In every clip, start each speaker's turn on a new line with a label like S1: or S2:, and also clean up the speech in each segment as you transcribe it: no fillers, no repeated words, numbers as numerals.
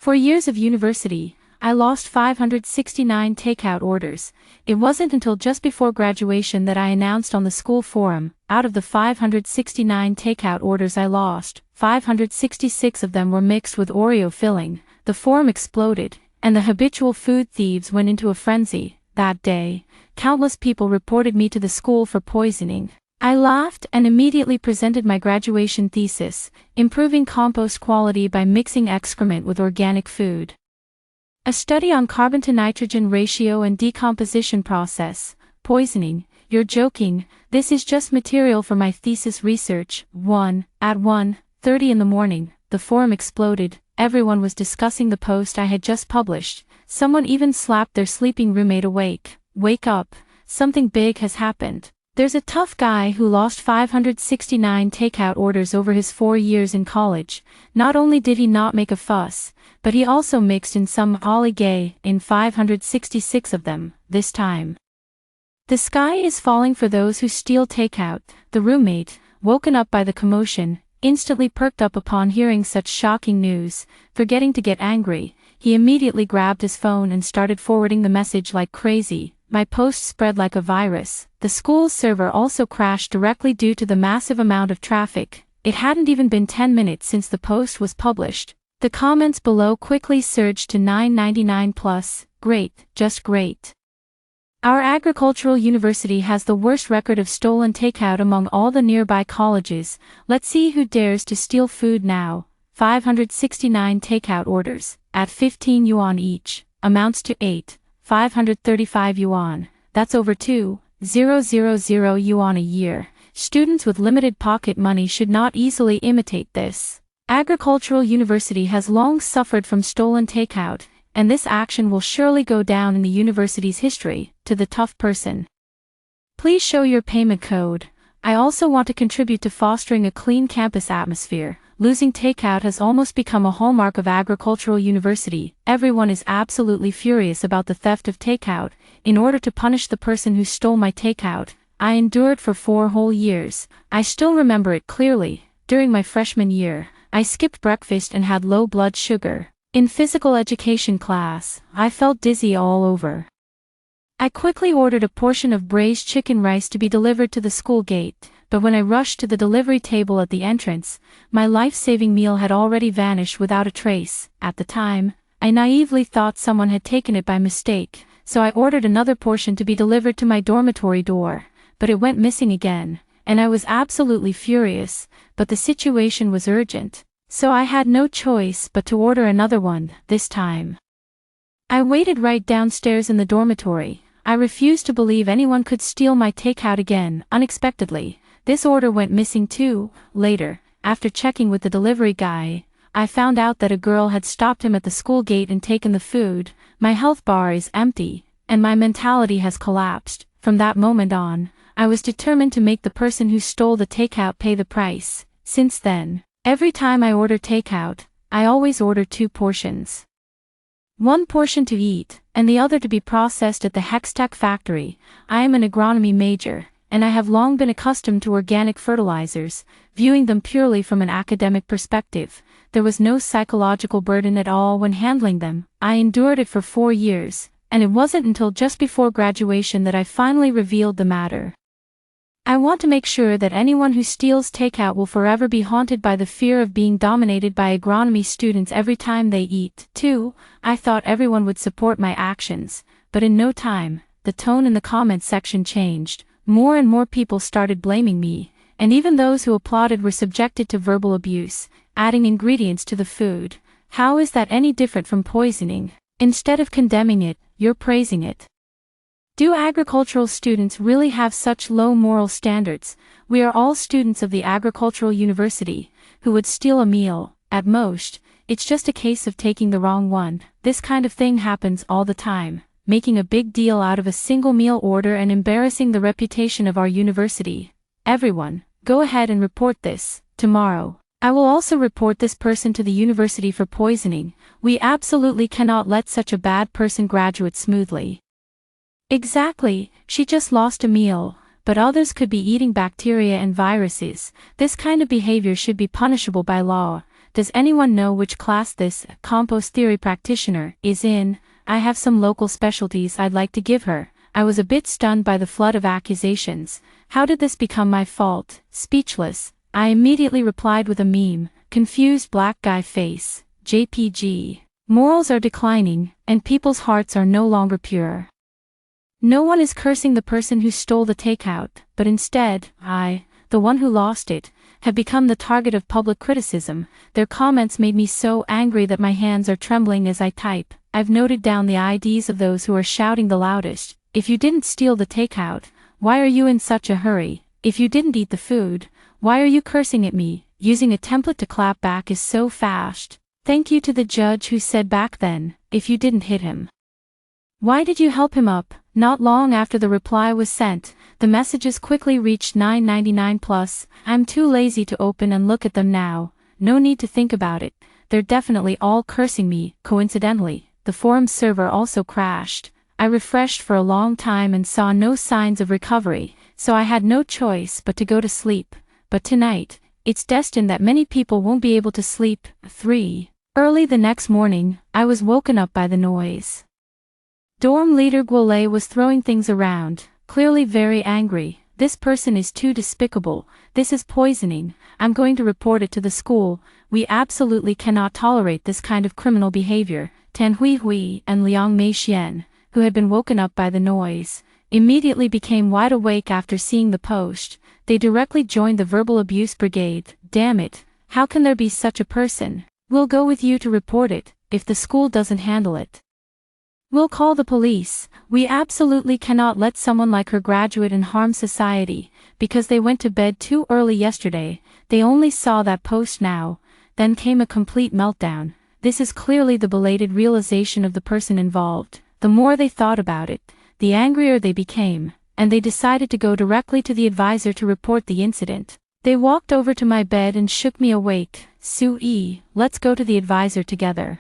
S1: 4 years of university, I lost 569 takeout orders. It wasn't until just before graduation that I announced on the school forum, out of the 569 takeout orders I lost, 566 of them were mixed with Oreo filling. The forum exploded, and the habitual food thieves went into a frenzy. That day, countless people reported me to the school for poisoning. I laughed and immediately presented my graduation thesis, improving compost quality by mixing excrement with organic food. A study on carbon to nitrogen ratio and decomposition process. Poisoning. You're joking, this is just material for my thesis research. At 1:30 in the morning, the forum exploded. Everyone was discussing the post I had just published. Someone even slapped their sleeping roommate awake. Wake up, something big has happened. There's a tough guy who lost 569 takeout orders over his 4 years in college. Not only did he not make a fuss, but he also mixed in some gay in 566 of them, this time. The sky is falling for those who steal takeout. The roommate, woken up by the commotion, instantly perked up upon hearing such shocking news. Forgetting to get angry, he immediately grabbed his phone and started forwarding the message like crazy. My post spread like a virus. The school's server also crashed directly due to the massive amount of traffic. It hadn't even been 10 minutes since the post was published. The comments below quickly surged to 999 plus. Great, just great. Our agricultural university has the worst record of stolen takeout among all the nearby colleges. Let's see who dares to steal food now. 569 takeout orders, at 15 yuan each, amounts to 535 yuan. That's over 2,000 yuan a year. Students with limited pocket money should not easily imitate this. Agricultural University has long suffered from stolen takeout, and this action will surely go down in the university's history. To the tough person, please show your payment code. I also want to contribute to fostering a clean campus atmosphere. Losing takeout has almost become a hallmark of Agricultural University. Everyone is absolutely furious about the theft of takeout. In order to punish the person who stole my takeout, I endured for 4 whole years. I still remember it clearly. During my freshman year, I skipped breakfast and had low blood sugar. In physical education class, I felt dizzy all over. I quickly ordered a portion of braised chicken rice to be delivered to the school gate, but when I rushed to the delivery table at the entrance, my life-saving meal had already vanished without a trace. At the time, I naively thought someone had taken it by mistake, so I ordered another portion to be delivered to my dormitory door, but it went missing again, and I was absolutely furious, but the situation was urgent, so I had no choice but to order another one, this time. I waited right downstairs in the dormitory. I refused to believe anyone could steal my takeout again. Unexpectedly, this order went missing too. Later, after checking with the delivery guy, I found out that a girl had stopped him at the school gate and taken the food. My health bar is empty, and my mentality has collapsed. From that moment on, I was determined to make the person who stole the takeout pay the price. Since then, every time I order takeout, I always order 2 portions. 1 portion to eat, and the other to be processed at the Hextech factory. I am an agronomy major, and I have long been accustomed to organic fertilizers. Viewing them purely from an academic perspective, there was no psychological burden at all when handling them. I endured it for 4 years, and it wasn't until just before graduation that I finally revealed the matter. I want to make sure that anyone who steals takeout will forever be haunted by the fear of being dominated by agronomy students every time they eat. 2. I thought everyone would support my actions, but in no time, the tone in the comments section changed. More and more people started blaming me, and even those who applauded were subjected to verbal abuse, adding ingredients to the food. How is that any different from poisoning? Instead of condemning it, you're praising it. Do agricultural students really have such low moral standards? We are all students of the Agricultural University, who would steal a meal. At most, it's just a case of taking the wrong one. This kind of thing happens all the time, making a big deal out of a single meal order and embarrassing the reputation of our university. Everyone, go ahead and report this. Tomorrow, I will also report this person to the university for poisoning. We absolutely cannot let such a bad person graduate smoothly. Exactly, she just lost a meal, but others could be eating bacteria and viruses. This kind of behavior should be punishable by law. Does anyone know which class this compost theory practitioner is in? I have some local specialties I'd like to give her. I was a bit stunned by the flood of accusations. How did this become my fault? Speechless, I immediately replied with a meme. Confused black guy face. JPG. Morals are declining, and people's hearts are no longer pure. No one is cursing the person who stole the takeout, but instead, I, the one who lost it, have become the target of public criticism. Their comments made me so angry that my hands are trembling as I type. I've noted down the IDs of those who are shouting the loudest. If you didn't steal the takeout, why are you in such a hurry? If you didn't eat the food, why are you cursing at me? Using a template to clap back is so fast. Thank you to the judge who said back then, if you didn't hit him. Why did you help him up? Not long after the reply was sent, the messages quickly reached 999 plus. I'm too lazy to open and look at them now. No need to think about it. They're definitely all cursing me. Coincidentally, the forum server also crashed. I refreshed for a long time and saw no signs of recovery, so I had no choice but to go to sleep. But tonight, it's destined that many people won't be able to sleep. 3. Early the next morning, I was woken up by the noise. Dorm leader Guole was throwing things around, clearly very angry. This person is too despicable. This is poisoning. I'm going to report it to the school. We absolutely cannot tolerate this kind of criminal behavior. Tan Hui and Liang Meixian, who had been woken up by the noise, immediately became wide awake after seeing the post. They directly joined the verbal abuse brigade. Damn it, how can there be such a person? We'll go with you to report it, if the school doesn't handle it. We'll call the police. We absolutely cannot let someone like her graduate and harm society, because they went to bed too early yesterday. They only saw that post now. Then came a complete meltdown. This is clearly the belated realization of the person involved. The more they thought about it, the angrier they became, and they decided to go directly to the advisor to report the incident. They walked over to my bed and shook me awake. Sue, let's go to the advisor together.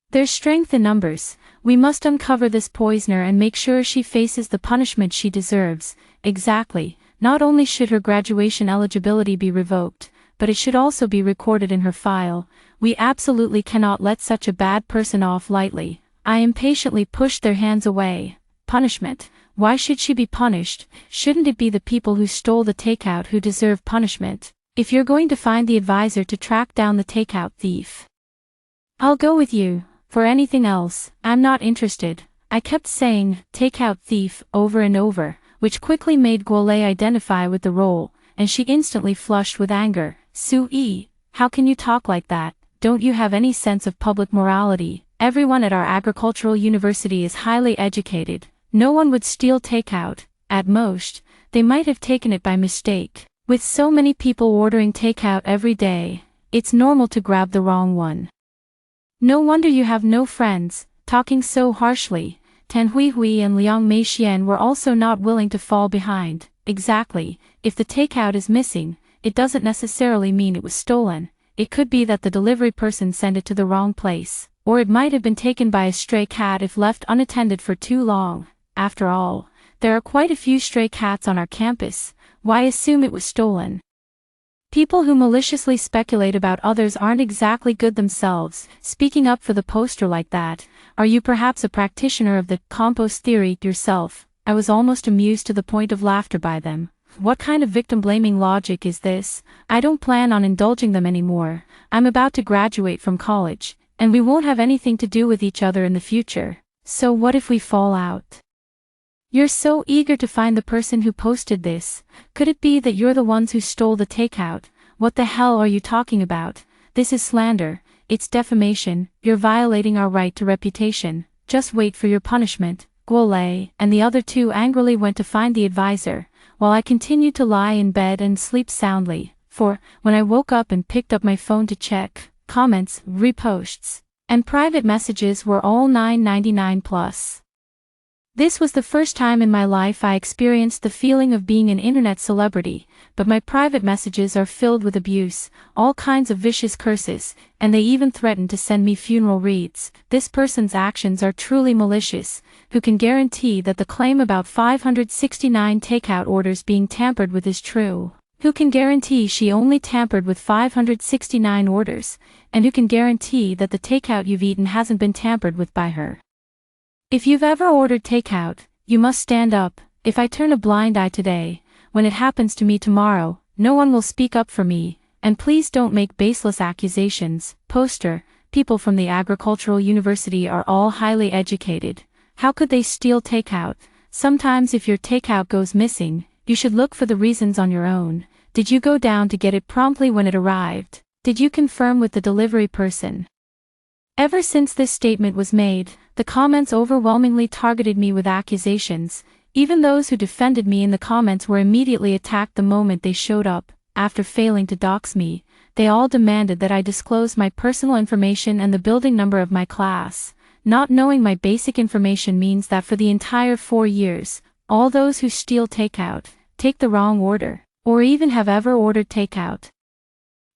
S1: There's strength in numbers. We must uncover this poisoner and make sure she faces the punishment she deserves. Exactly. Not only should her graduation eligibility be revoked, but it should also be recorded in her file. We absolutely cannot let such a bad person off lightly. I impatiently pushed their hands away. Punishment? Why should she be punished? Shouldn't it be the people who stole the takeout who deserve punishment? If you're going to find the advisor to track down the takeout thief, I'll go with you. For anything else, I'm not interested. I kept saying, takeout thief, over and over, which quickly made Guole identify with the role, and she instantly flushed with anger. Sue, how can you talk like that? Don't you have any sense of public morality? Everyone at our agricultural university is highly educated. No one would steal takeout. At most, they might have taken it by mistake. With so many people ordering takeout every day, it's normal to grab the wrong one. No wonder you have no friends. Talking so harshly, Tan Hui and Liang Meixian were also not willing to fall behind. Exactly, if the takeout is missing, it doesn't necessarily mean it was stolen. It could be that the delivery person sent it to the wrong place, or it might have been taken by a stray cat if left unattended for too long. After all, there are quite a few stray cats on our campus. Why assume it was stolen? People who maliciously speculate about others aren't exactly good themselves. Speaking up for the poster like that. Are you perhaps a practitioner of the compost theory yourself? I was almost amused to the point of laughter by them. What kind of victim-blaming logic is this? I don't plan on indulging them anymore. I'm about to graduate from college, and we won't have anything to do with each other in the future. So what if we fall out? You're so eager to find the person who posted this. Could it be that you're the ones who stole the takeout? What the hell are you talking about? This is slander. It's defamation. You're violating our right to reputation. Just wait for your punishment. Guole and the other two angrily went to find the advisor, while I continued to lie in bed and sleep soundly. For, when I woke up and picked up my phone to check, comments, reposts, and private messages were all 999 plus. This was the first time in my life I experienced the feeling of being an internet celebrity, but my private messages are filled with abuse, all kinds of vicious curses, and they even threatened to send me funeral wreaths. This person's actions are truly malicious. Who can guarantee that the claim about 569 takeout orders being tampered with is true? Who can guarantee she only tampered with 569 orders, and who can guarantee that the takeout you've eaten hasn't been tampered with by her? If you've ever ordered takeout, you must stand up. If I turn a blind eye today, when it happens to me tomorrow, no one will speak up for me, and please don't make baseless accusations. Poster, people from the agricultural university are all highly educated. How could they steal takeout? Sometimes if your takeout goes missing, you should look for the reasons on your own. Did you go down to get it promptly when it arrived? Did you confirm with the delivery person? Ever since this statement was made, the comments overwhelmingly targeted me with accusations. Even those who defended me in the comments were immediately attacked the moment they showed up. After failing to dox me, they all demanded that I disclose my personal information and the building number of my class. Not knowing my basic information means that for the entire 4 years, all those who steal takeout, take the wrong order, or even have ever ordered takeout,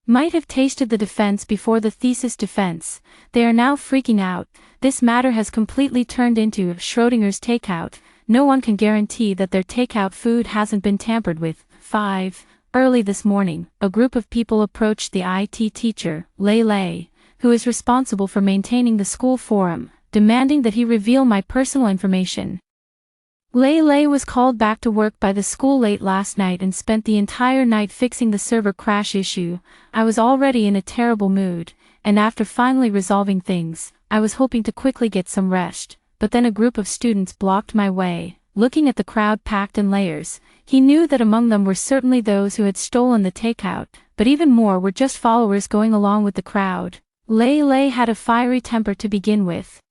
S1: might have tasted the defense before the thesis defense. They are now freaking out. This matter has completely turned into Schrodinger's takeout. No one can guarantee that their takeout food hasn't been tampered with. 5. Early this morning, a group of people approached the IT teacher, Lei, who is responsible for maintaining the school forum, demanding that he reveal my personal information. Lei was called back to work by the school late last night and spent the entire night fixing the server crash issue. I was already in a terrible mood, and after finally resolving things, I was hoping to quickly get some rest, but then a group of students blocked my way. Looking at the crowd packed in layers, he knew that among them were certainly those who had stolen the takeout, but even more were just followers going along with the crowd. Lei had a fiery temper to begin with,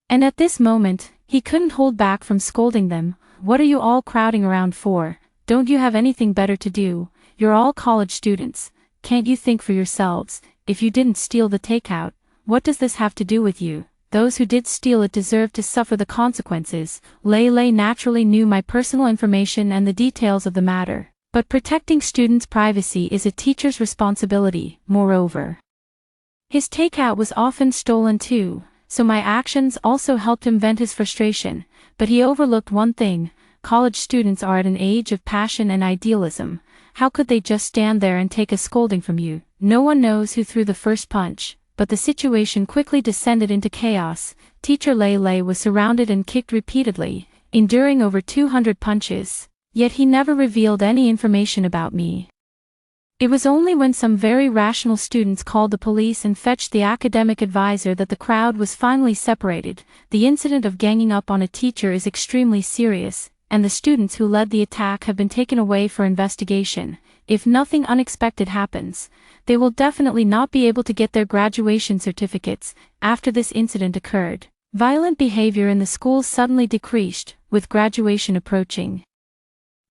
S1: and at this moment, he couldn't hold back from scolding them. What are you all crowding around for? Don't you have anything better to do? You're all college students. Can't you think for yourselves? If you didn't steal the takeout, what does this have to do with you? Those who did steal it deserve to suffer the consequences. Lei naturally knew my personal information and the details of the matter, but protecting students' privacy is a teacher's responsibility. Moreover, his takeout was often stolen too, so my actions also helped him vent his frustration. But he overlooked one thing: college students are at an age of passion and idealism. How could they just stand there and take a scolding from you? No one knows who threw the first punch, but the situation quickly descended into chaos. Teacher Lei was surrounded and kicked repeatedly, enduring over 200 punches, yet he never revealed any information about me. It was only when some very rational students called the police and fetched the academic advisor that the crowd was finally separated. The incident of ganging up on a teacher is extremely serious, and the students who led the attack have been taken away for investigation. If nothing unexpected happens, they will definitely not be able to get their graduation certificates. After this incident occurred, violent behavior in the school suddenly decreased, with graduation approaching.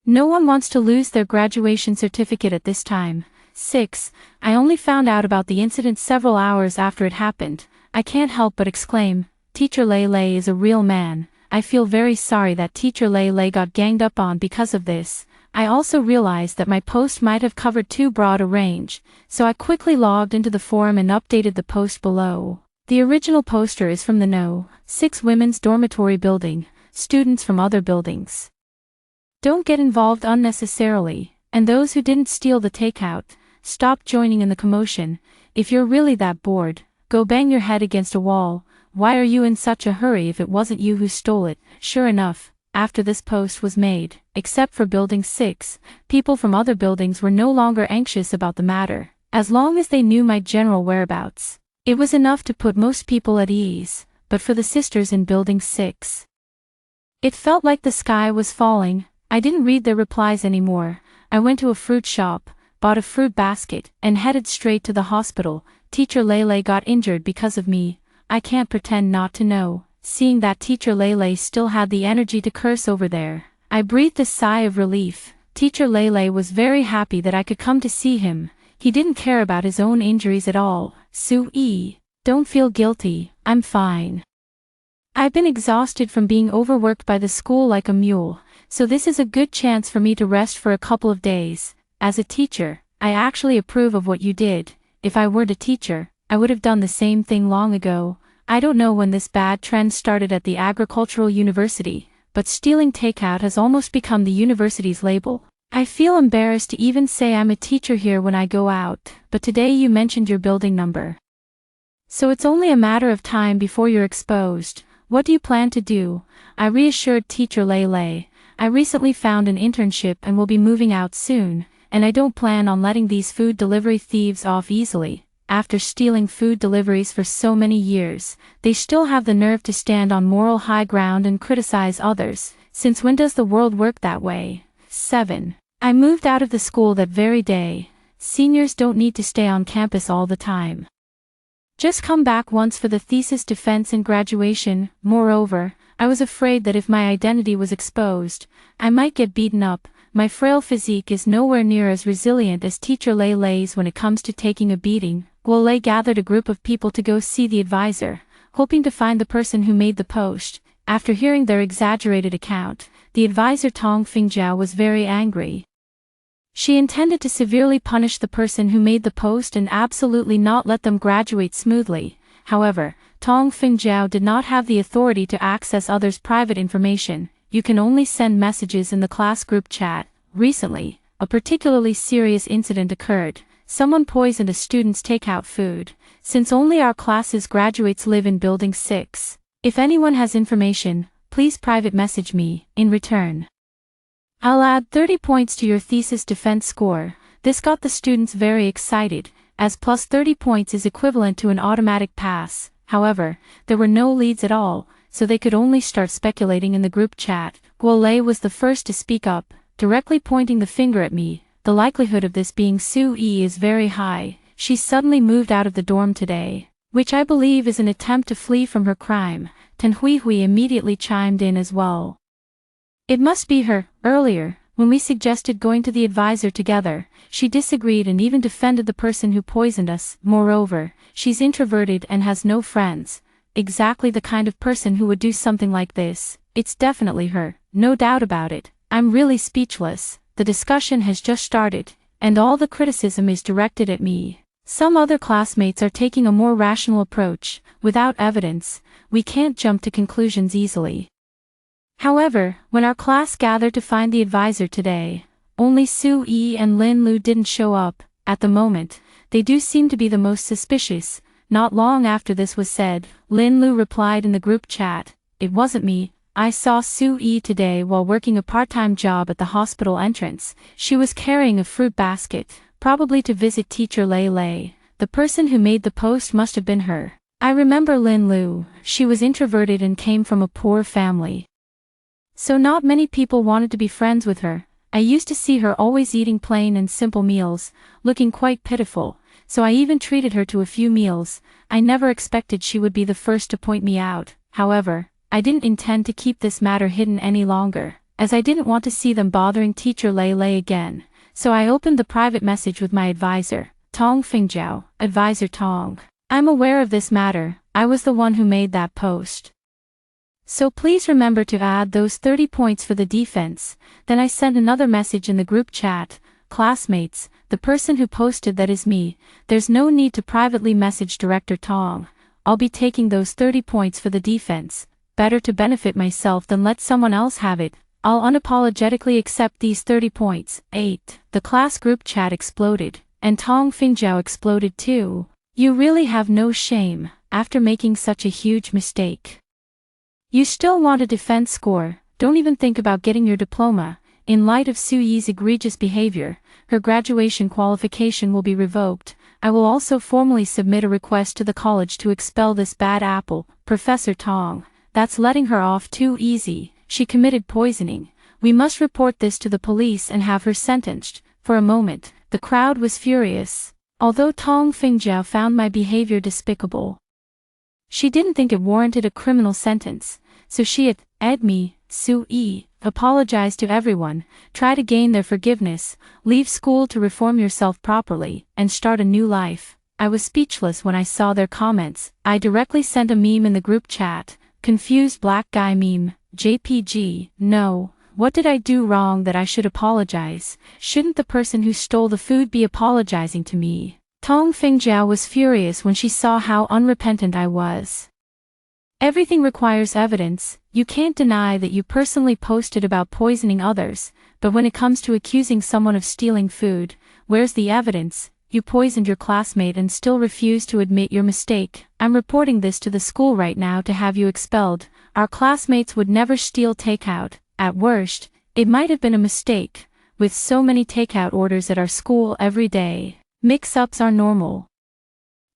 S1: No one wants to lose their graduation certificate at this time. 6. I only found out about the incident several hours after it happened. I can't help but exclaim, Teacher Lei is a real man. I feel very sorry that Teacher Lei got ganged up on because of this. I also realized that my post might have covered too broad a range, so I quickly logged into the forum and updated the post below. The original poster is from the No. 6 Women's Dormitory building. Students from other buildings don't get involved unnecessarily, and those who didn't steal the takeout, stop joining in the commotion. If you're really that bored, go bang your head against a wall. Why are you in such a hurry if it wasn't you who stole it? Sure enough, after this post was made, except for Building 6, people from other buildings were no longer anxious about the matter. As long as they knew my general whereabouts, it was enough to put most people at ease. But for the sisters in Building 6, it felt like the sky was falling. I didn't read their replies anymore. I went to a fruit shop, bought a fruit basket, and headed straight to the hospital. Teacher Lei got injured because of me. I can't pretend not to know. Seeing that Teacher Lei still had the energy to curse over there, I breathed a sigh of relief. Teacher Lei was very happy that I could come to see him. He didn't care about his own injuries at all. Sue, don't feel guilty, I'm fine. I've been exhausted from being overworked by the school like a mule, so this is a good chance for me to rest for a couple of days. As a teacher, I actually approve of what you did. If I weren't a teacher, I would have done the same thing long ago. I don't know when this bad trend started at the agricultural university, but stealing takeout has almost become the university's label. I feel embarrassed to even say I'm a teacher here when I go out, but today you mentioned your building number. So it's only a matter of time before you're exposed. What do you plan to do? I reassured teacher Lele. I recently found an internship and will be moving out soon, and I don't plan on letting these food delivery thieves off easily. After stealing food deliveries for so many years, they still have the nerve to stand on moral high ground and criticize others. Since when does the world work that way? 7. I moved out of the school that very day. Seniors don't need to stay on campus all the time. Just come back once for the thesis defense and graduation. Moreover, I was afraid that if my identity was exposed, I might get beaten up. My frail physique is nowhere near as resilient as teacher Lei's when it comes to taking a beating. Guolei gathered a group of people to go see the advisor, hoping to find the person who made the post. After hearing their exaggerated account, the advisor Tong Fingjiao was very angry. She intended to severely punish the person who made the post and absolutely not let them graduate smoothly. However, Tong Fingjiao did not have the authority to access others' private information. You can only send messages in the class group chat. Recently, a particularly serious incident occurred. Someone poisoned a student's takeout food. Since only our class's graduates live in Building 6, if anyone has information, please private message me. In return, I'll add 30 points to your thesis defense score. This got the students very excited, as plus 30 points is equivalent to an automatic pass. However, there were no leads at all, so they could only start speculating in the group chat. Guolei was the first to speak up, directly pointing the finger at me. The likelihood of this being Su Yi is very high. She suddenly moved out of the dorm today, which I believe is an attempt to flee from her crime. Tan Huihui immediately chimed in as well. It must be her. Earlier, when we suggested going to the advisor together, she disagreed and even defended the person who poisoned us. Moreover, she's introverted and has no friends. Exactly the kind of person who would do something like this. It's definitely her, no doubt about it. I'm really speechless. The discussion has just started, and all the criticism is directed at me. Some other classmates are taking a more rational approach. Without evidence, we can't jump to conclusions easily. However, when our class gathered to find the advisor today, only Su Yi and Lin Lu didn't show up. At the moment, they do seem to be the most suspicious. Not long after this was said, Lin Lu replied in the group chat, "It wasn't me. I saw Su Yi today while working a part-time job at the hospital entrance. She was carrying a fruit basket, probably to visit teacher Lei. The person who made the post must have been her." I remember Lin Lu. She was introverted and came from a poor family, so not many people wanted to be friends with her. I used to see her always eating plain and simple meals, looking quite pitiful, so I even treated her to a few meals. I never expected she would be the first to point me out. However, I didn't intend to keep this matter hidden any longer, as I didn't want to see them bothering teacher Lei again, so I opened the private message with my advisor, Tong Fingjiao. Advisor Tong, I'm aware of this matter. I was the one who made that post, so please remember to add those 30 points for the defense. Then I sent another message in the group chat. Classmates, the person who posted that is me. There's no need to privately message Director Tong. I'll be taking those 30 points for the defense. Better to benefit myself than let someone else have it. I'll unapologetically accept these 30 points. 8. The class group chat exploded, and Tong Fingjiao exploded too. You really have no shame, after making such a huge mistake. You still want a defense score. Don't even think about getting your diploma. In light of Su Yi's egregious behavior, her graduation qualification will be revoked. I will also formally submit a request to the college to expel this bad apple. Professor Tong, that's letting her off too easy. She committed poisoning. We must report this to the police and have her sentenced. For a moment, the crowd was furious. Although Tong Fingjiao found my behavior despicable, she didn't think it warranted a criminal sentence, so she had me. Su Yi, apologize to everyone, try to gain their forgiveness, leave school to reform yourself properly, and start a new life. I was speechless when I saw their comments. I directly sent a meme in the group chat. Confused black guy meme. JPG. No, what did I do wrong that I should apologize? Shouldn't the person who stole the food be apologizing to me? Tong Fingjiao was furious when she saw how unrepentant I was. Everything requires evidence. You can't deny that you personally posted about poisoning others, but when it comes to accusing someone of stealing food, where's the evidence? You poisoned your classmate and still refuse to admit your mistake. I'm reporting this to the school right now to have you expelled. Our classmates would never steal takeout. At worst, it might have been a mistake. With so many takeout orders at our school every day, mix-ups are normal.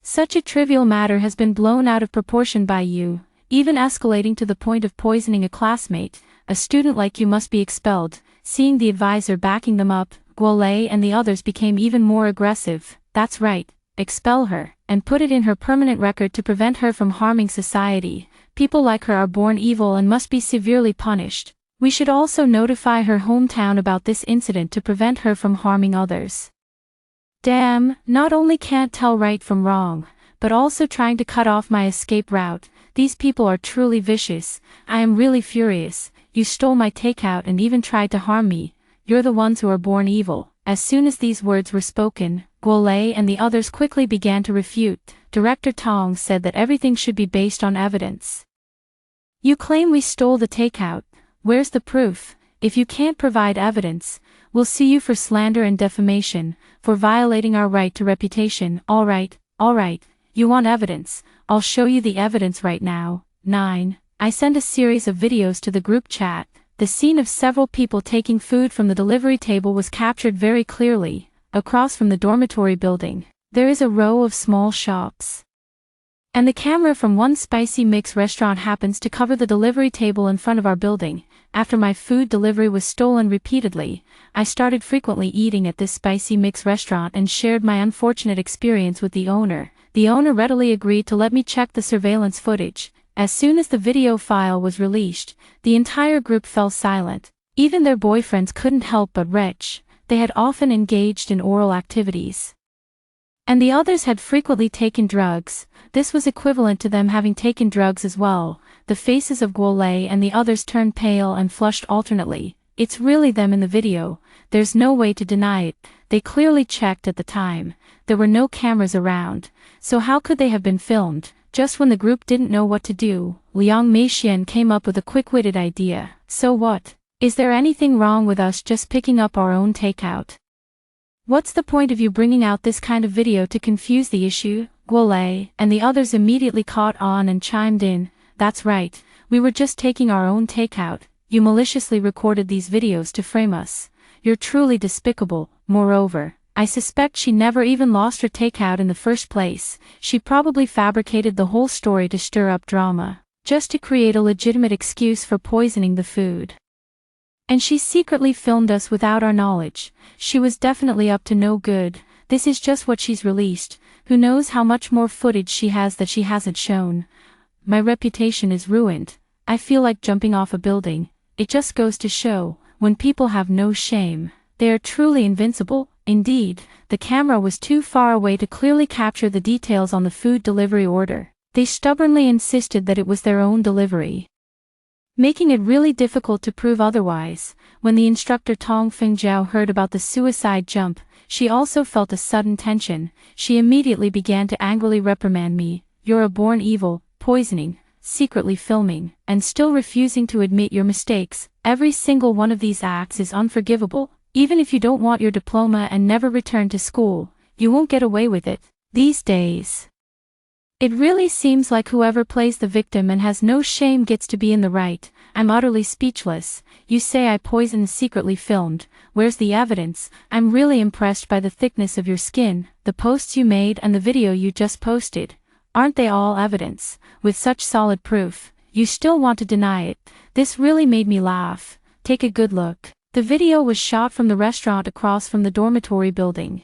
S1: Such a trivial matter has been blown out of proportion by you, even escalating to the point of poisoning a classmate. A student like you must be expelled. Seeing the advisor backing them up, Guolei and the others became even more aggressive. That's right, expel her, and put it in her permanent record to prevent her from harming society. People like her are born evil and must be severely punished. We should also notify her hometown about this incident to prevent her from harming others. Damn, not only can't tell right from wrong, but also trying to cut off my escape route. These people are truly vicious. I am really furious. You stole my takeout and even tried to harm me. You're the ones who are born evil. As soon as these words were spoken, Guolei and the others quickly began to refute. Director Tong said that everything should be based on evidence. You claim we stole the takeout. Where's the proof? If you can't provide evidence, we'll sue you for slander and defamation, for violating our right to reputation. All right. You want evidence? I'll show you the evidence right now. 9. I sent a series of videos to the group chat. The scene of several people taking food from the delivery table was captured very clearly. Across from the dormitory building, there is a row of small shops. And the camera from one spicy mix restaurant happens to cover the delivery table in front of our building. After my food delivery was stolen repeatedly, I started frequently eating at this spicy mix restaurant and shared my unfortunate experience with the owner. The owner readily agreed to let me check the surveillance footage. As soon as the video file was released, the entire group fell silent. Even their boyfriends couldn't help but retch. They had often engaged in oral activities. And the others had frequently taken drugs. This was equivalent to them having taken drugs as well. The faces of Guolei and the others turned pale and flushed alternately. It's really them in the video. There's no way to deny it. They clearly checked at the time. There were no cameras around. So how could they have been filmed? Just when the group didn't know what to do, Liang Meixian came up with a quick-witted idea. So what? Is there anything wrong with us just picking up our own takeout? What's the point of you bringing out this kind of video to confuse the issue? Guolei and the others immediately caught on and chimed in. That's right, we were just taking our own takeout. You maliciously recorded these videos to frame us. You're truly despicable. Moreover, I suspect she never even lost her takeout in the first place. She probably fabricated the whole story to stir up drama, just to create a legitimate excuse for poisoning the food. And she secretly filmed us without our knowledge. She was definitely up to no good. This is just what she's released. Who knows how much more footage she has that she hasn't shown. My reputation is ruined. I feel like jumping off a building. It just goes to show, when people have no shame, they are truly invincible. Indeed, the camera was too far away to clearly capture the details on the food delivery order. They stubbornly insisted that it was their own delivery, making it really difficult to prove otherwise. When the instructor Tong Fengjiao heard about the suicide jump, she also felt a sudden tension. She immediately began to angrily reprimand me. You're a born evil, poisoning, secretly filming, and still refusing to admit your mistakes. Every single one of these acts is unforgivable. Even if you don't want your diploma and never return to school, you won't get away with it. These days, it really seems like whoever plays the victim and has no shame gets to be in the right. I'm utterly speechless. You say I poisoned secretly filmed. Where's the evidence? I'm really impressed by the thickness of your skin. The posts you made and the video you just posted. Aren't they all evidence? With such solid proof, you still want to deny it. This really made me laugh. Take a good look. The video was shot from the restaurant across from the dormitory building.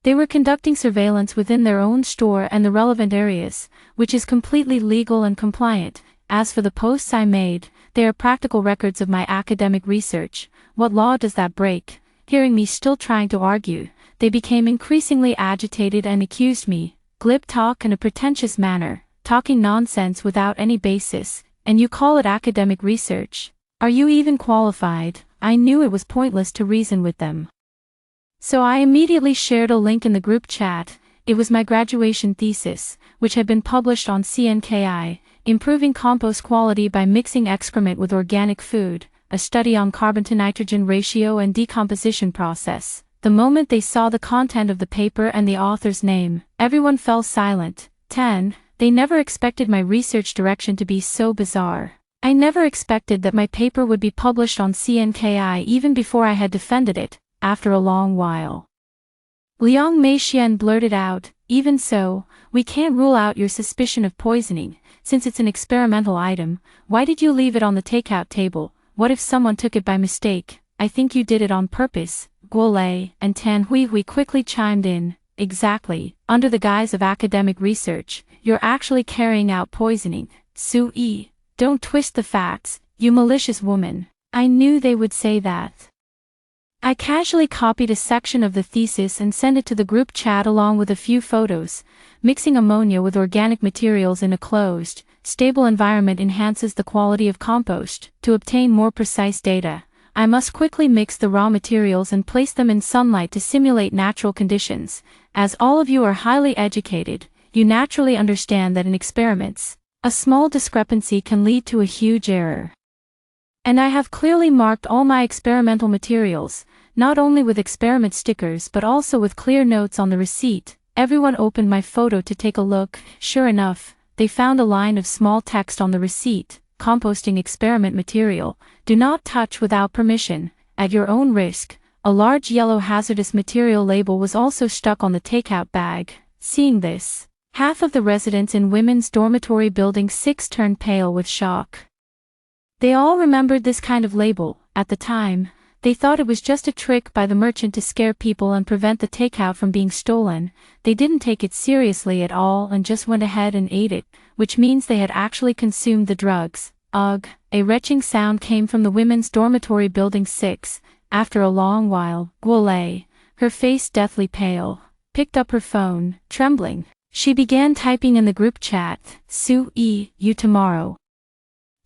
S1: They were conducting surveillance within their own store and the relevant areas, which is completely legal and compliant. As for the posts I made, they are practical records of my academic research. What law does that break? Hearing me still trying to argue, they became increasingly agitated and accused me. Glib talk in a pretentious manner, talking nonsense without any basis, and you call it academic research? Are you even qualified? I knew it was pointless to reason with them. So I immediately shared a link in the group chat. It was my graduation thesis, which had been published on CNKI. Improving compost quality by mixing excrement with organic food, a study on carbon-to-nitrogen ratio and decomposition process. The moment they saw the content of the paper and the author's name, everyone fell silent. 10. They never expected my research direction to be so bizarre. I never expected that my paper would be published on CNKI even before I had defended it, after a long while. Liang Meixian blurted out, "Even so, we can't rule out your suspicion of poisoning, since it's an experimental item. Why did you leave it on the takeout table? What if someone took it by mistake? I think you did it on purpose." Guo Lei and Tan Huihui quickly chimed in. "Exactly, under the guise of academic research, you're actually carrying out poisoning. Su Yi, don't twist the facts, you malicious woman." I knew they would say that. I casually copied a section of the thesis and sent it to the group chat along with a few photos. Mixing ammonia with organic materials in a closed, stable environment enhances the quality of compost. To obtain more precise data, I must quickly mix the raw materials and place them in sunlight to simulate natural conditions. As all of you are highly educated, you naturally understand that in experiments, a small discrepancy can lead to a huge error. And I have clearly marked all my experimental materials, not only with experiment stickers but also with clear notes on the receipt. Everyone opened my photo to take a look. Sure enough, they found a line of small text on the receipt: composting experiment material, do not touch without permission, at your own risk. A large yellow hazardous material label was also stuck on the takeout bag. Seeing this, half of the residents in women's dormitory building 6 turned pale with shock. They all remembered this kind of label. At the time, they thought it was just a trick by the merchant to scare people and prevent the takeout from being stolen. They didn't take it seriously at all and just went ahead and ate it, which means they had actually consumed the drugs. Ugh, a retching sound came from the women's dormitory building 6. After a long while, Guo Lei, her face deathly pale, picked up her phone, trembling. She began typing in the group chat, "Su Yi, you tomorrow."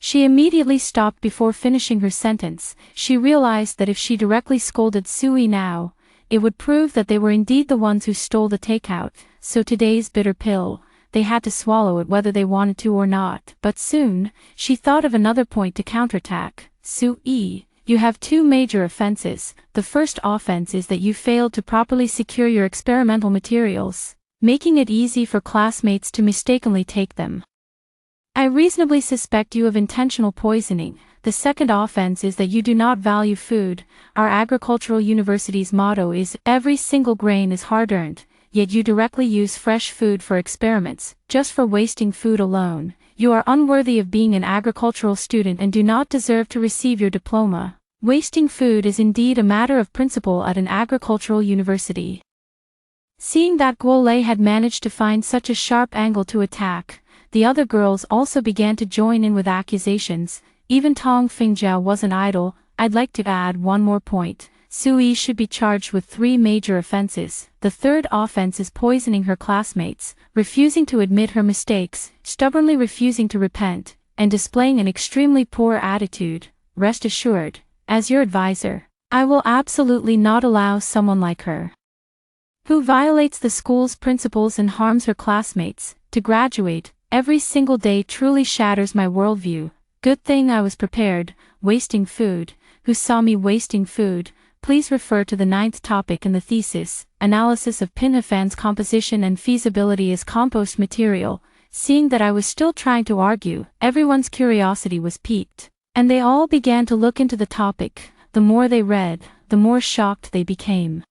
S1: She immediately stopped before finishing her sentence. She realized that if she directly scolded Su Yi now, it would prove that they were indeed the ones who stole the takeout. So today's bitter pill, they had to swallow it whether they wanted to or not. But soon, she thought of another point to counterattack. "Su Yi, you have 2 major offenses. The first offense is that you failed to properly secure your experimental materials, making it easy for classmates to mistakenly take them. I reasonably suspect you of intentional poisoning. The second offense is that you do not value food. Our agricultural university's motto is, every single grain is hard-earned, yet you directly use fresh food for experiments, just for wasting food alone. You are unworthy of being an agricultural student and do not deserve to receive your diploma. Wasting food is indeed a matter of principle at an agricultural university." Seeing that Guo Lei had managed to find such a sharp angle to attack, the other girls also began to join in with accusations. Even Tong Fingjiao wasn't idle. "I'd like to add one more point. Su Yi should be charged with 3 major offenses. The third offense is poisoning her classmates, refusing to admit her mistakes, stubbornly refusing to repent, and displaying an extremely poor attitude. Rest assured, as your advisor, I will absolutely not allow someone like her, who violates the school's principles and harms her classmates, to graduate. Every single day truly shatters my worldview. Good thing I was prepared." Wasting food. Who saw me wasting food? Please refer to the 9th topic in the thesis, Analysis of Pinhafan's Composition and Feasibility as Compost Material. Seeing that I was still trying to argue, everyone's curiosity was piqued, and they all began to look into the topic. The more they read, the more shocked they became,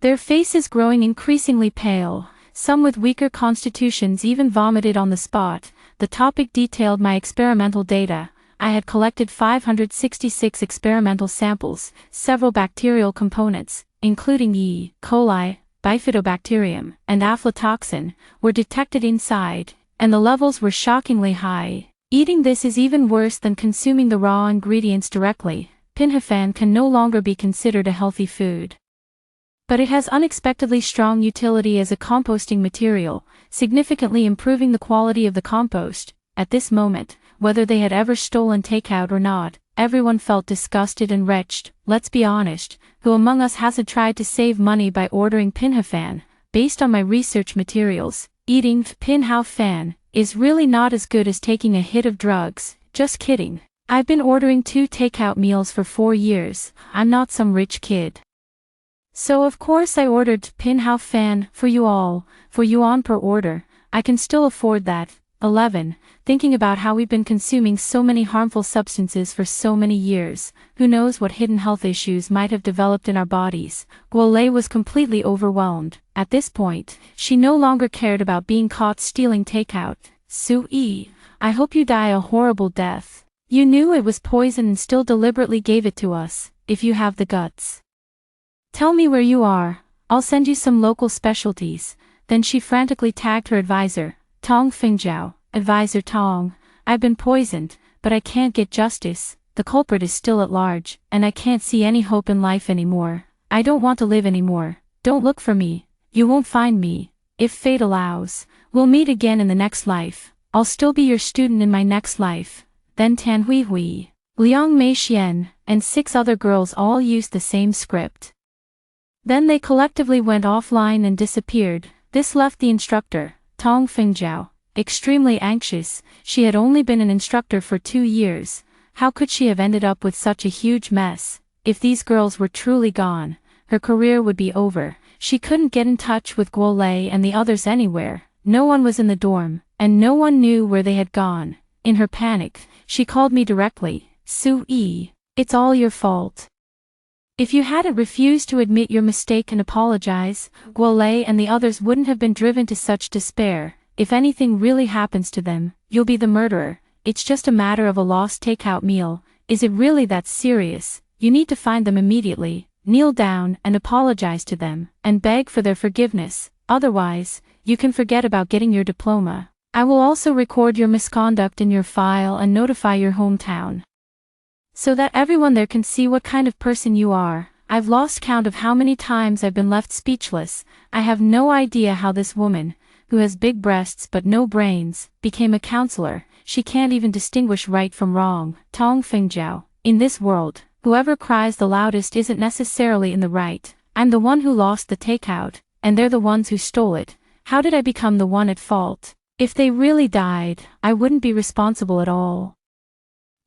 S1: their faces growing increasingly pale. Some with weaker constitutions even vomited on the spot. The topic detailed my experimental data. I had collected 566 experimental samples. Several bacterial components, including E. coli, bifidobacterium, and aflatoxin, were detected inside, and the levels were shockingly high. Eating this is even worse than consuming the raw ingredients directly. Pinhafan can no longer be considered a healthy food, but it has unexpectedly strong utility as a composting material, significantly improving the quality of the compost. At this moment, whether they had ever stolen takeout or not, everyone felt disgusted and wretched. Let's be honest, who among us hasn't tried to save money by ordering Pinhafan? Based on my research materials, eating Pinhao Fan is really not as good as taking a hit of drugs. Just kidding. I've been ordering 2 takeout meals for 4 years. I'm not some rich kid. So of course I ordered Pinhao Fan for you all, for yuan per order. I can still afford that. 11. Thinking about how we've been consuming so many harmful substances for so many years, who knows what hidden health issues might have developed in our bodies. Guolei was completely overwhelmed. At this point, she no longer cared about being caught stealing takeout. Sui, I hope you die a horrible death. You knew it was poison and still deliberately gave it to us, if you have the guts. Tell me where you are, I'll send you some local specialties. Then she frantically tagged her advisor, Tong Fingjiao. Advisor Tong, I've been poisoned, but I can't get justice. The culprit is still at large, and I can't see any hope in life anymore. I don't want to live anymore. Don't look for me. You won't find me. If fate allows, we'll meet again in the next life. I'll still be your student in my next life. Then Tan Hui Hui, Liang Mei Xian, and 6 other girls all used the same script. Then they collectively went offline and disappeared. This left the instructor, Tong Fingjiao, extremely anxious. She had only been an instructor for 2 years. How could she have ended up with such a huge mess? If these girls were truly gone, her career would be over. She couldn't get in touch with Guolei and the others anywhere. No one was in the dorm, and no one knew where they had gone. In her panic, she called me directly. Sui, it's all your fault. If you hadn't refused to admit your mistake and apologize, Guolei and the others wouldn't have been driven to such despair. If anything really happens to them, you'll be the murderer. It's just a matter of a lost takeout meal. Is it really that serious? You need to find them immediately, kneel down and apologize to them, and beg for their forgiveness. Otherwise, you can forget about getting your diploma. I will also record your misconduct in your file and notify your hometown, so that everyone there can see what kind of person you are. I've lost count of how many times I've been left speechless. I have no idea how this woman, who has big breasts but no brains, became a counselor. She can't even distinguish right from wrong. Tong Fingjiao, in this world, whoever cries the loudest isn't necessarily in the right. I'm the one who lost the takeout, and they're the ones who stole it. How did I become the one at fault? If they really died, I wouldn't be responsible at all.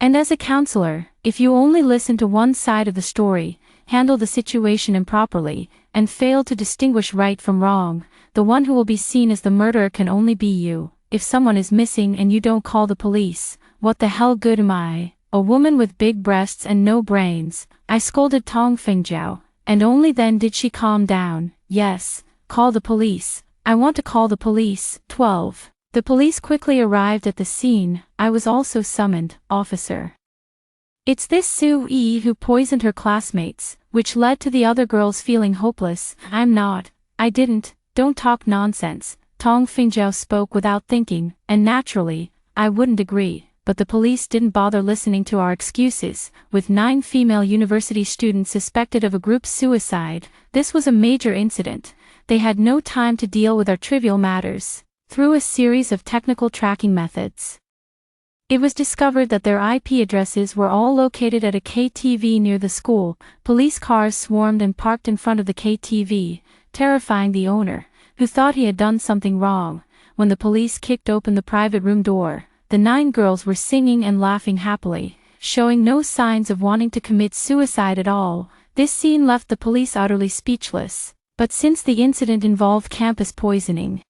S1: And as a counselor, if you only listen to one side of the story, handle the situation improperly, and fail to distinguish right from wrong, the one who will be seen as the murderer can only be you. If someone is missing and you don't call the police, what the hell good am I? A woman with big breasts and no brains. I scolded Tong Fingjiao, and only then did she calm down. Yes, call the police. I want to call the police. 12. The police quickly arrived at the scene. I was also summoned. Officer, it's this Sui who poisoned her classmates, which led to the other girls feeling hopeless. I'm not. I didn't. Don't talk nonsense. Tong Fingjiao spoke without thinking, and naturally, I wouldn't agree, but the police didn't bother listening to our excuses. With 9 female university students suspected of a group suicide, this was a major incident. They had no time to deal with our trivial matters. Through a series of technical tracking methods, it was discovered that their IP addresses were all located at a KTV near the school. Police cars swarmed and parked in front of the KTV, terrifying the owner, who thought he had done something wrong. When the police kicked open the private room door, the 9 girls were singing and laughing happily, showing no signs of wanting to commit suicide at all. This scene left the police utterly speechless. But since the incident involved campus poisoning,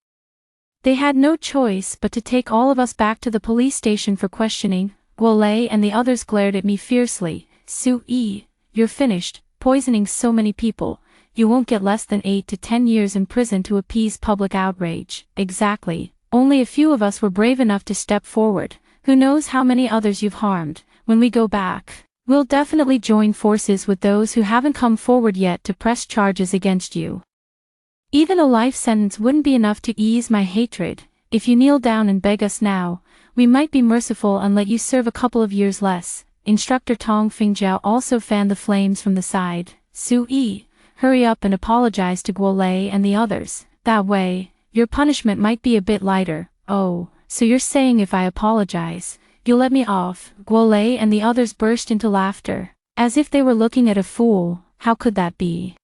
S1: they had no choice but to take all of us back to the police station for questioning. Guolei and the others glared at me fiercely. Sui, you're finished, poisoning so many people. You won't get less than 8 to 10 years in prison to appease public outrage. Exactly. Only a few of us were brave enough to step forward. Who knows how many others you've harmed. When we go back, we'll definitely join forces with those who haven't come forward yet to press charges against you. Even a life sentence wouldn't be enough to ease my hatred. If you kneel down and beg us now, we might be merciful and let you serve a couple of years less. Instructor Tong Fingjiao also fanned the flames from the side. Sui, hurry up and apologize to Guolei and the others. That way, your punishment might be a bit lighter. Oh, so you're saying if I apologize, you'll let me off? Guolei and the others burst into laughter, as if they were looking at a fool. How could that be?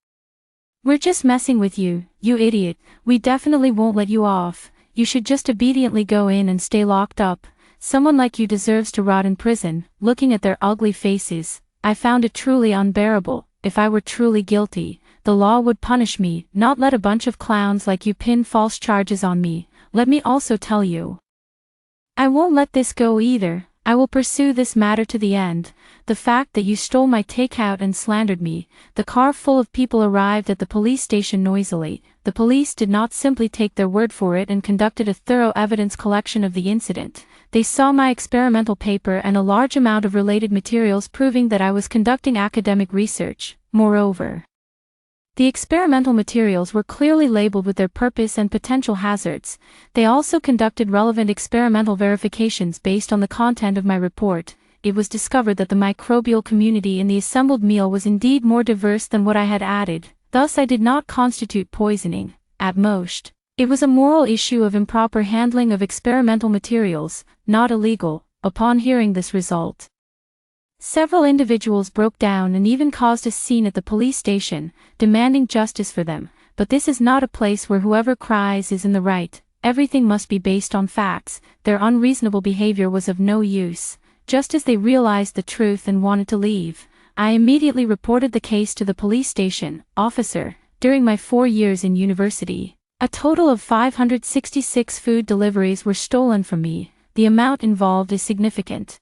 S1: We're just messing with you, you idiot. We definitely won't let you off. You should just obediently go in and stay locked up. Someone like you deserves to rot in prison." Looking at their ugly faces, I found it truly unbearable. If I were truly guilty, the law would punish me, not let a bunch of clowns like you pin false charges on me. Let me also tell you, I won't let this go either. I will pursue this matter to the end. The fact that you stole my takeout and slandered me. The car full of people arrived at the police station noisily. The police did not simply take their word for it and conducted a thorough evidence collection of the incident. They saw my experimental paper and a large amount of related materials proving that I was conducting academic research. Moreover, the experimental materials were clearly labeled with their purpose and potential hazards. They also conducted relevant experimental verifications based on the content of my report. It was discovered that the microbial community in the assembled meal was indeed more diverse than what I had added. Thus I did not constitute poisoning. At most, it was a moral issue of improper handling of experimental materials, not illegal. Upon hearing this result, several individuals broke down and even caused a scene at the police station, demanding justice for them. But this is not a place where whoever cries is in the right. Everything must be based on facts. Their unreasonable behavior was of no use. Just as they realized the truth and wanted to leave, I immediately reported the case to the police station officer. During my 4 years in university, a total of 566 food deliveries were stolen from me. The amount involved is significant,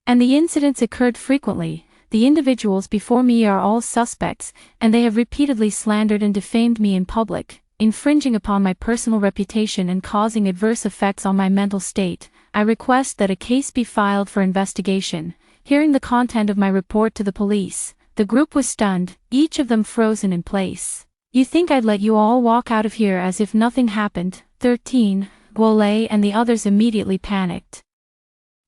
S1: and the incidents occurred frequently. The individuals before me are all suspects, and they have repeatedly slandered and defamed me in public, infringing upon my personal reputation and causing adverse effects on my mental state. I request that a case be filed for investigation. Hearing the content of my report to the police, the group was stunned, each of them frozen in place. "You think I'd let you all walk out of here as if nothing happened?" 13. Guole and the others immediately panicked.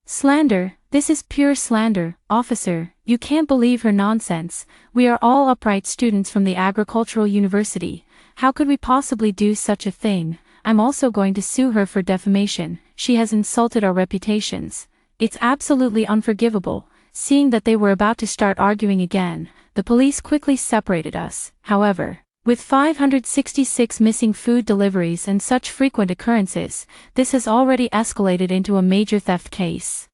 S1: "Slander. This is pure slander, officer. You can't believe her nonsense. We are all upright students from the agricultural university. How could we possibly do such a thing? I'm also going to sue her for defamation. She has insulted our reputations. It's absolutely unforgivable." Seeing that they were about to start arguing again, the police quickly separated us. However, with 566 missing food deliveries and such frequent occurrences, this has already escalated into a major theft case.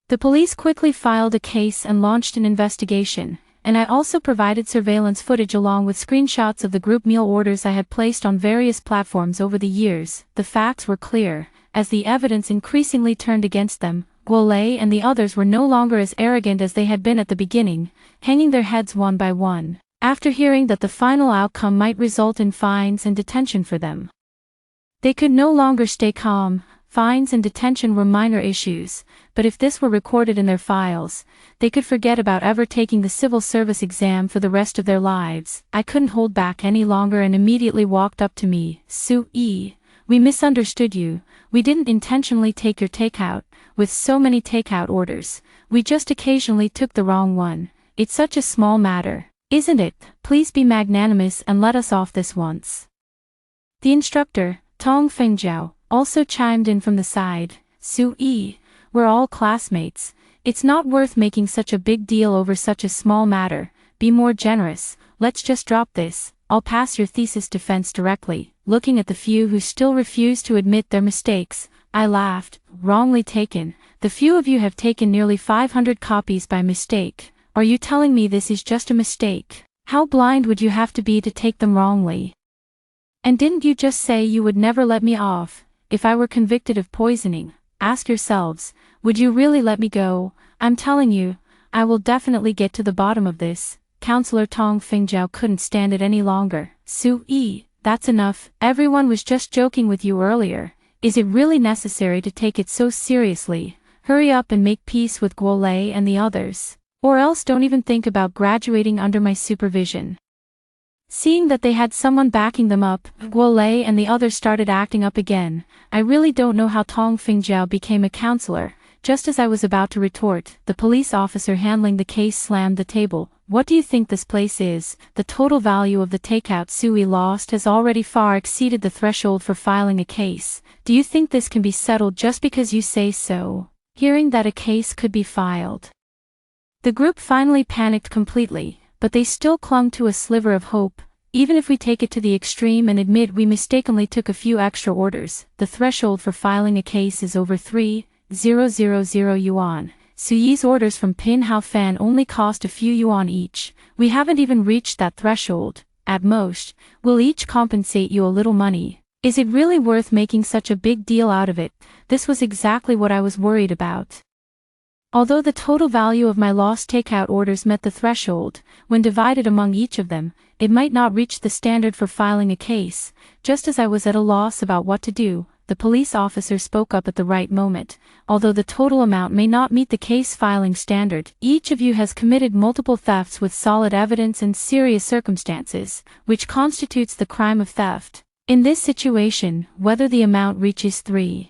S1: The police quickly filed a case and launched an investigation, and I also provided surveillance footage along with screenshots of the group meal orders I had placed on various platforms over the years. The facts were clear. As the evidence increasingly turned against them, Guole and the others were no longer as arrogant as they had been at the beginning, hanging their heads one by one, after hearing that the final outcome might result in fines and detention for them. They could no longer stay calm. Fines and detention were minor issues, but if this were recorded in their files, they could forget about ever taking the civil service exam for the rest of their lives. I couldn't hold back any longer and immediately walked up to me. "Sue, we misunderstood you. We didn't intentionally take your takeout. With so many takeout orders, we just occasionally took the wrong one. It's such a small matter, isn't it? Please be magnanimous and let us off this once." The instructor, Tong Fengjiao, also chimed in from the side. "Sue, we're all classmates. It's not worth making such a big deal over such a small matter. Be more generous. Let's just drop this. I'll pass your thesis defense directly." Looking at the few who still refused to admit their mistakes, I laughed. "Wrongly taken. The few of you have taken nearly 500 copies by mistake. Are you telling me this is just a mistake? How blind would you have to be to take them wrongly? And didn't you just say you would never let me off? If I were convicted of poisoning, ask yourselves, would you really let me go? I'm telling you, I will definitely get to the bottom of this." Counselor Tong Fengjiao couldn't stand it any longer. "Sue, that's enough. Everyone was just joking with you earlier. Is it really necessary to take it so seriously? Hurry up and make peace with Guole and the others, or else don't even think about graduating under my supervision." Seeing that they had someone backing them up, Guole and the others started acting up again. I really don't know how Tong Fengjiao became a counselor. Just as I was about to retort, the police officer handling the case slammed the table. "What do you think this place is? The total value of the takeout Sui lost has already far exceeded the threshold for filing a case. Do you think this can be settled just because you say so?" Hearing that a case could be filed, the group finally panicked completely, but they still clung to a sliver of hope. Even if we take it to the extreme and admit we mistakenly took a few extra orders, the threshold for filing a case is over 3,000 yuan. Suyi's orders from Pin Hao Fan only cost a few yuan each. We haven't even reached that threshold. At most, we'll each compensate you a little money. Is it really worth making such a big deal out of it? This was exactly what I was worried about. Although the total value of my lost takeout orders met the threshold, when divided among each of them, it might not reach the standard for filing a case. Just as I was at a loss about what to do, the police officer spoke up at the right moment. Although the total amount may not meet the case filing standard, each of you has committed multiple thefts with solid evidence and serious circumstances, which constitutes the crime of theft. In this situation, whether the amount reaches 3,000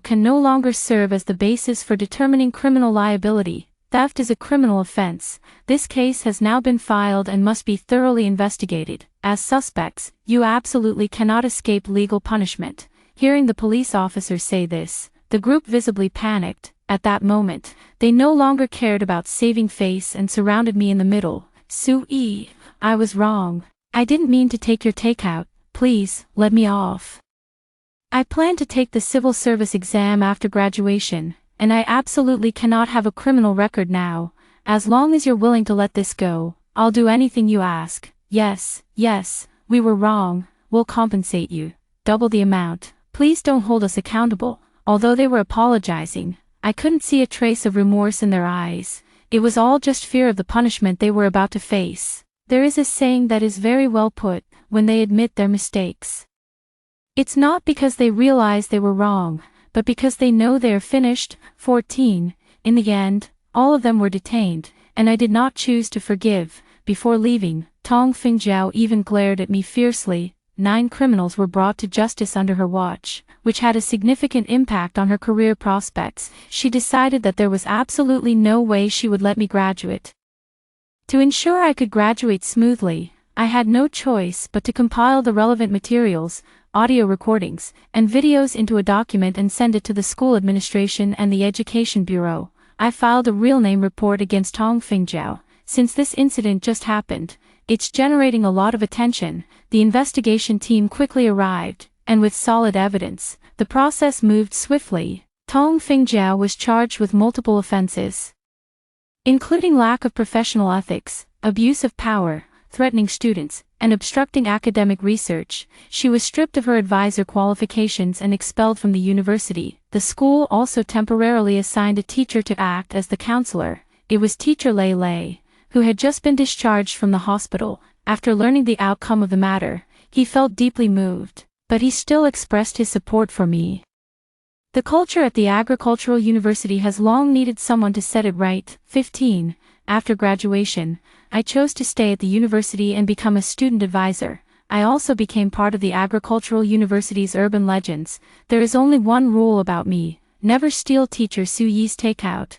S1: can no longer serve as the basis for determining criminal liability. Theft is a criminal offense. This case has now been filed and must be thoroughly investigated. As suspects, you absolutely cannot escape legal punishment. Hearing the police officer say this, the group visibly panicked. At that moment, they no longer cared about saving face and surrounded me in the middle. Sui, I was wrong. I didn't mean to take your takeout. Please, let me off. I plan to take the civil service exam after graduation, and I absolutely cannot have a criminal record now. As long as you're willing to let this go, I'll do anything you ask. Yes, we were wrong. We'll compensate you. Double the amount. Please don't hold us accountable. Although they were apologizing, I couldn't see a trace of remorse in their eyes. It was all just fear of the punishment they were about to face. There is a saying that is very well put: when they admit their mistakes, it's not because they realize they were wrong, but because they know they are finished. 14. In the end, all of them were detained, and I did not choose to forgive. Before leaving, Tong Fingjiao even glared at me fiercely. 9 criminals were brought to justice under her watch, which had a significant impact on her career prospects. She decided that there was absolutely no way she would let me graduate. To ensure I could graduate smoothly, I had no choice but to compile the relevant materials, audio recordings, and videos into a document and send it to the school administration and the Education Bureau. I filed a real name report against Tong Fingjiao. Since this incident just happened, it's generating a lot of attention. The investigation team quickly arrived, and with solid evidence, the process moved swiftly. Tong Fingjiao was charged with multiple offenses, including lack of professional ethics, abuse of power, threatening students, and obstructing academic research. She was stripped of her advisor qualifications and expelled from the university. The school also temporarily assigned a teacher to act as the counselor. It was teacher Lei Lei, who had just been discharged from the hospital. After learning the outcome of the matter, he felt deeply moved, but he still expressed his support for me. The culture at the agricultural university has long needed someone to set it right. 15. After graduation, I chose to stay at the university and become a student advisor. I also became part of the agricultural university's urban legends. There is only one rule about me: never steal teacher Su Yi's takeout.